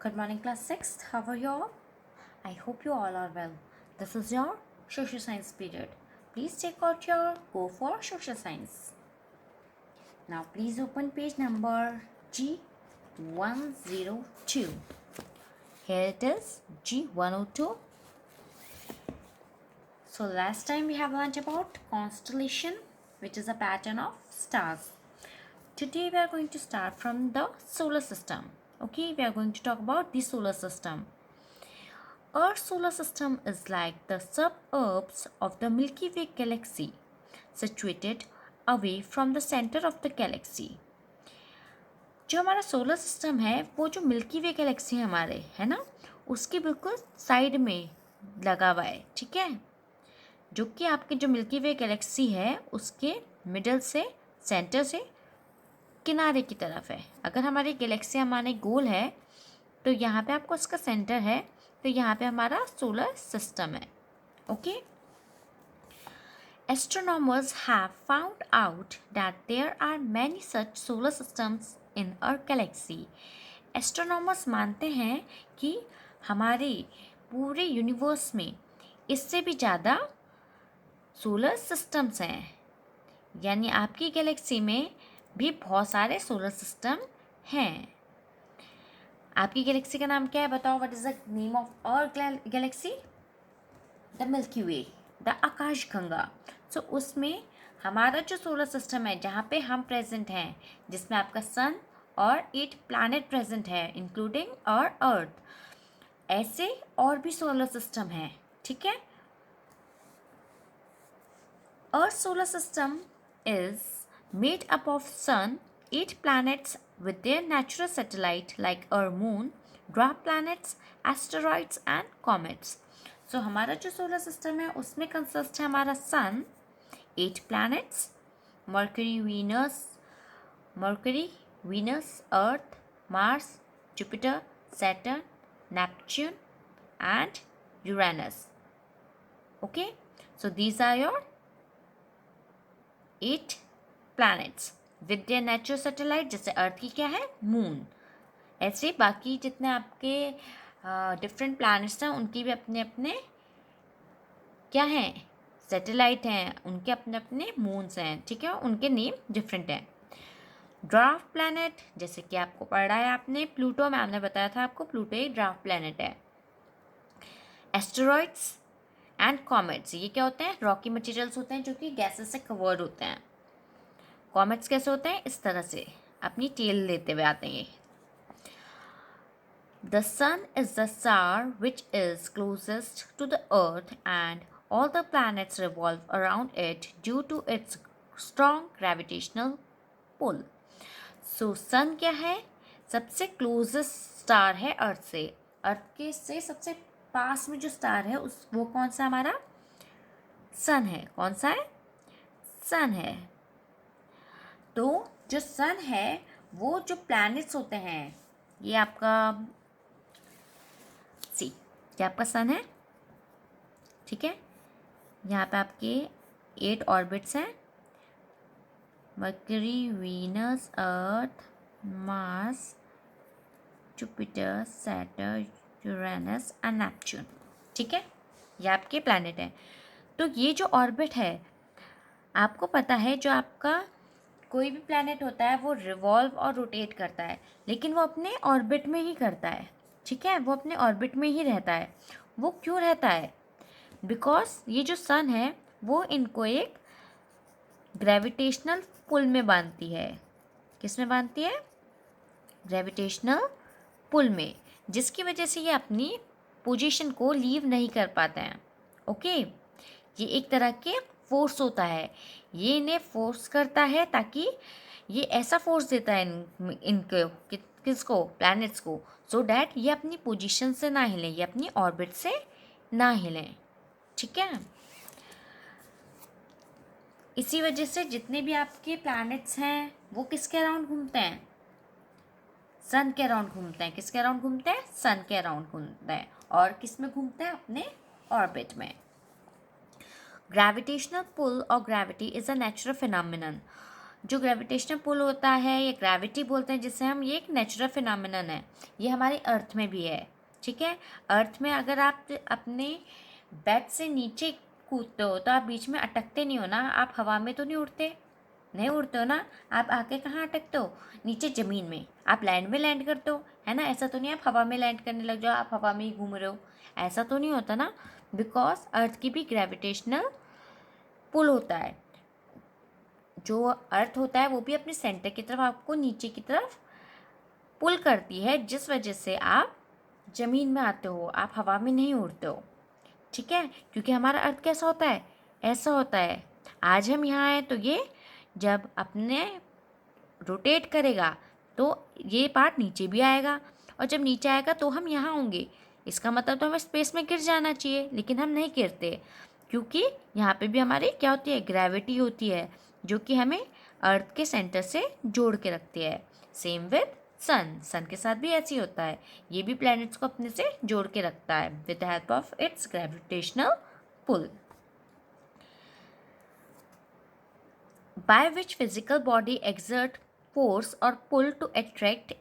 Good morning, class 6th. How are you all? I hope you all are well. This is your social science period. Please take out your go for social science. Now, please open page number G102. Here it is, G102. So, last time we have learned about constellation, which is a pattern of stars. Today, we are going to start from the solar system. Okay, we are going to talk about the solar system. Our solar system is like the suburbs of the Milky Way galaxy, situated away from the center of the galaxy. जो हमारा solar system है वो जो milky वे Galaxy है हमारे, है ना, उसके बिल्कुल साइड में लगा हुआ है, ठीक है। जो कि आपके जो मिल्की वे गैलेक्सी है उसके मिडल से, सेंटर से किनारे की तरफ है। अगर हमारी गैलेक्सी हमारे गोल है तो यहाँ पे आपको उसका सेंटर है, तो यहाँ पे हमारा सोलर सिस्टम है। Okay, astronomers have found out that there are many such solar systems in our galaxy. Astronomers मानते हैं कि हमारे पूरे यूनिवर्स में इससे भी ज़्यादा सोलर सिस्टम्स हैं, यानी आपकी गैलेक्सी में भी बहुत सारे सोलर सिस्टम हैं। आपकी गैलेक्सी का नाम क्या है बताओ? What is the name of our galaxy? The milky way, the Akash Ganga. So उसमें हमारा जो सोलर सिस्टम है जहाँ पे हम प्रेजेंट हैं, जिसमें आपका सन और 8 प्लैनेट प्रेजेंट है इंक्लूडिंग और अर्थ, ऐसे और भी सोलर सिस्टम हैं, ठीक है। Our solar system is made up of sun, 8 planets with their natural satellite like our moon, dwarf planets, asteroids and comets. So हमारा जो सोलर सिस्टम है उसमें कंसिस्ट है हमारा सन, 8 planets, mercury, Venus, earth, Mars, Jupiter, Saturn, Neptune and Uranus. Okay, so these are your 8 planets with their natural satellite. जैसे अर्थ की क्या है? मून। ऐसे बाकी जितने आपके डिफरेंट प्लैनेट्स हैं उनकी भी अपने अपने क्या हैं? सैटेलाइट हैं, उनके अपने अपने मून्स हैं, ठीक है, उनके नेम डिफरेंट हैं। ड्वार्फ प्लैनेट जैसे कि आपको पढ़ा है आपने, प्लूटो, मैम ने बताया था आपको, प्लूटो एक ड्वार्फ प्लैनेट है। एस्टेरॉइड्स एंड कॉमेट्स, ये क्या होते हैं? रॉकी मटेरियल्स होते हैं जो कि गैसेस से कवर्ड होते हैं। कॉमेट्स कैसे होते हैं? इस तरह से अपनी टेल लेते हुए आते हैं। The sun is the star which is closest to the earth and all the planets revolve around it due to its strong gravitational pull. So sun क्या है? सबसे क्लोजेस्ट स्टार है अर्थ से। अर्थ के से सबसे पास में जो स्टार है उस वो कौन सा हमारा? सन है। कौन सा है? सन है। तो जो सन है वो जो प्लैनेट्स होते हैं, ये आपका सी, ये आपका सन है, ठीक है। यहाँ पे आपके 8 ऑर्बिट्स हैं, mercury, Venus, earth, Mars, Jupiter, Saturn, Uranus and Neptune, ठीक है, ये आपके प्लैनेट हैं। तो ये जो ऑर्बिट है, आपको पता है जो आपका कोई भी प्लैनेट होता है वो रिवॉल्व और रोटेट करता है, लेकिन वो अपने ऑर्बिट में ही करता है, ठीक है, वो अपने ऑर्बिट में ही रहता है। वो क्यों रहता है? बिकॉज ये जो सन है वो इनको एक ग्रेविटेशनल पुल में बांधती है। किस में बांधती है? ग्रेविटेशनल पुल में, जिसकी वजह से ये अपनी पोजीशन को लीव नहीं कर पाते हैं। ओके, ये एक तरह के फोर्स होता है, ये इन्हें फोर्स करता है, ताकि ये ऐसा फोर्स देता है इनको किसको? प्लैनेट्स को, सो डैट ये अपनी पोजीशन से ना हिलें, ये अपनी ऑर्बिट से ना हिलें, ठीक है। इसी वजह से जितने भी आपके प्लैनेट्स हैं वो किसके अराउंड घूमते हैं? सन के अराउंड घूमते हैं। किसके अराउंड घूमते हैं? सन के अराउंड घूमते हैं। और किस में घूमते हैं? अपने ऑर्बिट में। ग्रेविटेशनल पुल और gravity is a natural phenomenon. जो ग्रेविटेशनल पुल होता है या ग्रेविटी बोलते हैं जिसे हम, ये एक नेचुरल फिनोमिनन है, ये हमारे अर्थ में भी है। ठीक है, अर्थ में अगर आप अपने बेड से नीचे कूदते हो तो आप बीच में अटकते नहीं हो ना, आप हवा में तो नहीं उड़ते, नहीं उड़ते हो ना, आप आके कहाँ अटकते हो, नीचे ज़मीन में। आप लैंड में लैंड करते हो, है ना, ऐसा तो नहीं आप हवा में लैंड करने लग जाओ, आप हवा में ही घूम रहे हो, ऐसा तो नहीं होता ना, बिकॉज अर्थ की भी ग्रेविटेशनल पुल होता है। जो अर्थ होता है वो भी अपने सेंटर की तरफ आपको नीचे की तरफ पुल करती है, जिस वजह से आप ज़मीन में आते हो, आप हवा में नहीं उड़ते हो। ठीक है, क्योंकि हमारा अर्थ कैसा होता है, ऐसा होता है। आज हम यहाँ हैं तो ये जब अपने रोटेट करेगा तो ये पार्ट नीचे भी आएगा, और जब नीचे आएगा तो हम यहाँ होंगे। इसका मतलब तो हमें स्पेस में गिर जाना चाहिए, लेकिन हम नहीं गिरते, क्योंकि यहाँ पे भी हमारी क्या होती है, ग्रेविटी होती है, जो कि हमें अर्थ के सेंटर से जोड़ के रखती है। सेम विद सन के साथ भी ऐसे ही होता है, ये भी प्लैनेट्स को अपने से जोड़ के रखता है with the help of its gravitational pull, by which physical body exert force और pull to attract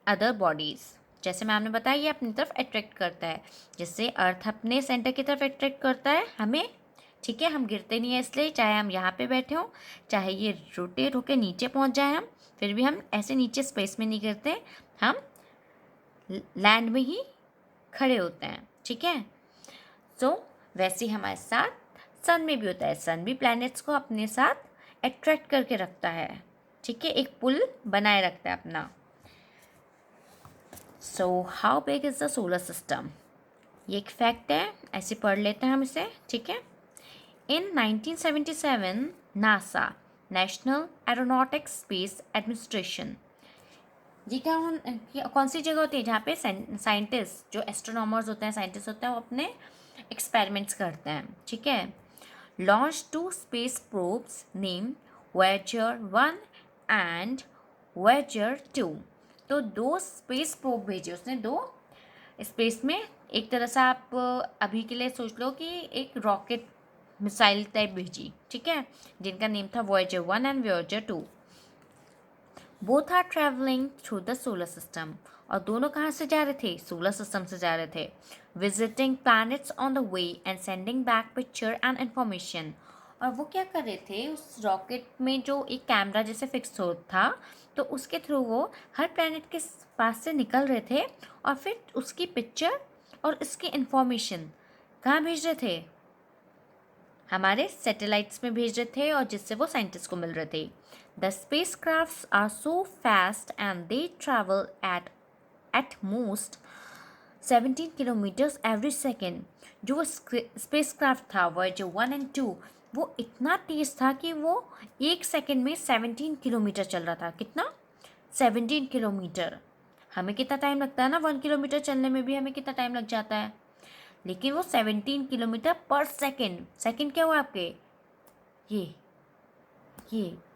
other bodies। जैसे मैम ने बताया, ये अपनी तरफ अट्रैक्ट करता है, जिससे अर्थ अपने सेंटर की तरफ अट्रैक्ट करता है हमें। ठीक है, हम गिरते नहीं है, इसलिए चाहे हम यहाँ पे बैठे हों, चाहे ये रोटेट होकर नीचे पहुँच जाए, हम फिर भी हम ऐसे नीचे स्पेस में नहीं गिरते, हम लैंड में ही खड़े होते हैं। ठीक है, तो वैसे ही हमारे साथ सन में भी होता है, सन भी प्लैनेट्स को अपने साथ अट्रैक्ट करके रखता है। ठीक है, एक पुल बनाए रखता है अपना। So how big is the solar system, ये एक फैक्ट है, ऐसे पढ़ लेते हैं हम इसे। ठीक है, इन 1977 NASA, national aeronautics space administration, ये कौन सी जगह होती है जहाँ पे साइंटिस्ट, जो एस्ट्रोनॉमर्स होते हैं, साइंटिस्ट होते हैं, वो अपने एक्सपेरिमेंट्स करते हैं। ठीक है, launched two space probes named Voyager 1 and Voyager 2। तो 2 स्पेस प्रोब भेजे उसने, 2 स्पेस में, एक तरह से आप अभी के लिए सोच लो कि एक रॉकेट मिसाइल टाइप भेजी। ठीक है, जिनका नेम था Voyager 1 and Voyager 2। Both are travelling through the solar system, और दोनों कहाँ से जा रहे थे, सोलर सिस्टम से जा रहे थे। Visiting planets on the way and sending back picture and information. और वो क्या कर रहे थे, उस रॉकेट में जो एक कैमरा जैसे फिक्स हो था, तो उसके थ्रू वो हर प्लैनेट के पास से निकल रहे थे, और फिर उसकी पिक्चर और इसकी इन्फॉर्मेशन कहाँ भेज रहे थे, हमारे सैटेलाइट्स में भेज रहे थे, और जिससे वो साइंटिस्ट को मिल रहे थे। The spacecraft are so fast and they travel at most 17 kilometres every second. जो वो स्पेस क्राफ्ट था वॉयेजर 1 एंड 2, वो इतना तेज़ था कि वो एक सेकेंड में 17 किलोमीटर चल रहा था। कितना, 17 किलोमीटर। हमें कितना टाइम लगता है ना, 1 किलोमीटर चलने में भी हमें कितना टाइम लग जाता है, लेकिन वो 17 किलोमीटर पर सेकेंड। सेकेंड क्या हुआ आपके, ये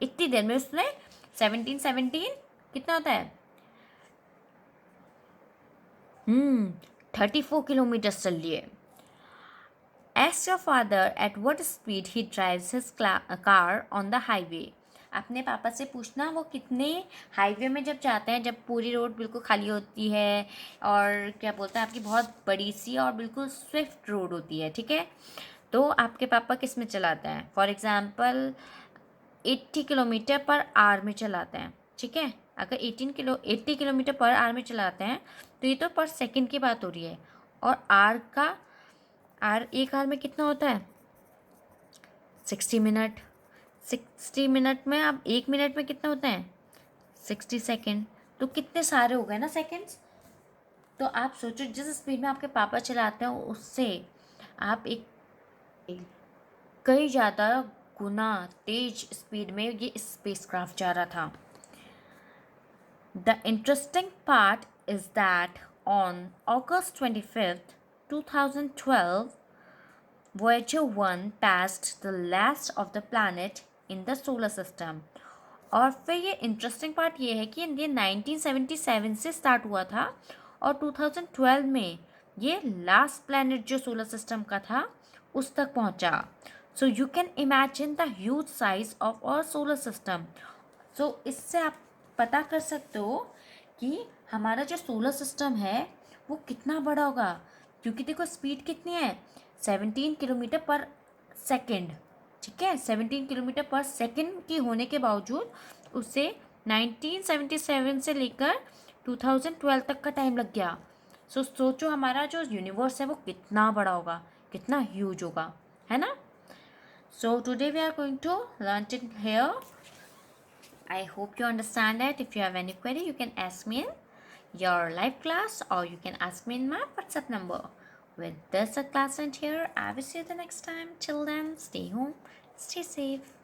इतनी देर में उसने 17 कितना होता है, 34 किलोमीटर चल लिए। Ask your father at what speed he drives his car on the highway। अपने पापा से पूछना वो कितने हाईवे में जब जाते हैं, जब पूरी रोड बिल्कुल खाली होती है, और क्या बोलते हैं, आपकी बहुत बड़ी सी और बिल्कुल स्विफ्ट रोड होती है। ठीक है, तो आपके पापा किस में चलाते हैं, for example 80 kilometre per hour में चलाते हैं। ठीक है, अगर 80 किलोमीटर पर आवर में चलाते हैं तो ये तो पर सेकंड की बात हो रही है, और एक आवर में कितना होता है, 60 मिनट। 60 मिनट में अब 1 मिनट में कितना होता है, 60 सेकेंड। तो कितने सारे हो गए ना सेकेंड्स। तो आप सोचो, जिस स्पीड में आपके पापा चलाते हैं उससे आप एक कई ज़्यादा गुना तेज स्पीड में ये स्पेसक्राफ्ट जा रहा था। The interesting part is that on August 25th 2012 Voyager 1 passed the last of the planet in the solar system। और फिर ये इंटरेस्टिंग पार्ट ये है कि ये 1977 से स्टार्ट हुआ था, और 2012 में ये लास्ट प्लैनेट जो सोलर सिस्टम का था उस तक पहुंचा। So you can imagine the huge size of our solar system. So इससे आप पता कर सकते हो कि हमारा जो सोलर सिस्टम है वो कितना बड़ा होगा, क्योंकि देखो स्पीड कितनी है, 17 किलोमीटर पर सेकेंड। ठीक है, 17 किलोमीटर पर सेकेंड की होने के बावजूद उसे 1977 से लेकर 2012 तक का टाइम लग गया। सो सोचो हमारा जो यूनिवर्स है वो कितना बड़ा होगा, कितना ह्यूज होगा, है ना। So today we are going to learn it here. I hope you understand it. If you have any query, you can ask me in your live class or you can ask me in my WhatsApp number. With this, the class end here. I will see you the next time. Till then, stay home, stay safe.